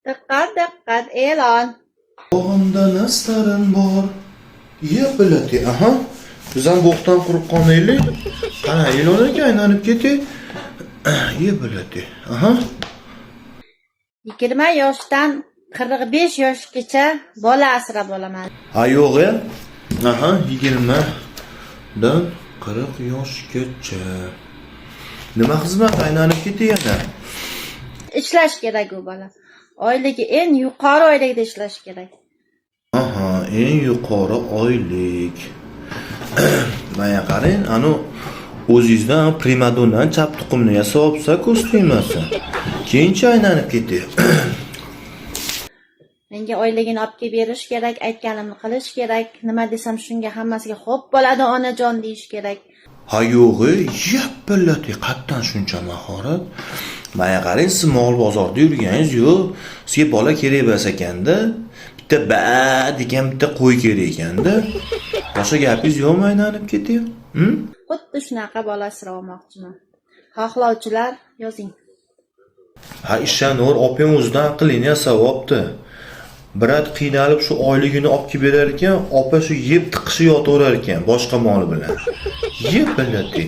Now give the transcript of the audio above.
Diqqat, diqqat, e'lon. Bog'imda nastarim bor. Ye biladi. Aha. Biz ham bo'xton qurib qolmaylik. Qana, e'longa aylanib ketay. Ye biladi. Aha. 20 yoshdan 45 yoshgacha bola asrab olaman. Ha yo'q e. Aha, 20 dan 40 yoshgacha. Nima xizmat aylanib ketayapti? Ishlash kerak u bola. Oyligi eng yuqori oylikda ishlash kerak. Aha, eng yuqori oylik. Mana qarang, anu o'zingizdan primadondan chap tuqumni yasab olsa kostyumasi. Keyinchi aylanib ketyapti. Menga oyligini olib kelib berish kerak, aytganimni qilish kerak. Nima desam shunga hammasiga xo'p bo'ladi onajon deyish kerak. Ha yo'g'i, yap biladi, qattan shuncha mahorat. Mana qarang, siz mol bozorda yurganingiz yo'q. Sizga bola kerak bo'lsa ekanda, bitta ba degan bitta qo'y kerak ekanda. Boshqa gapingiz yo'qmi aylanib ketyapti? Xuddi shunaqa bola asrab olmoqchiman. Xohlovchilar yozing. Ha ishonor, opam o'zidan aqlini yasab olibdi. Birat qiynalib shu oyligini olib kelib berar ekan, opa shu yeb tiqishi yotaverar ekan boshqa mol bilan. Yeb biladi.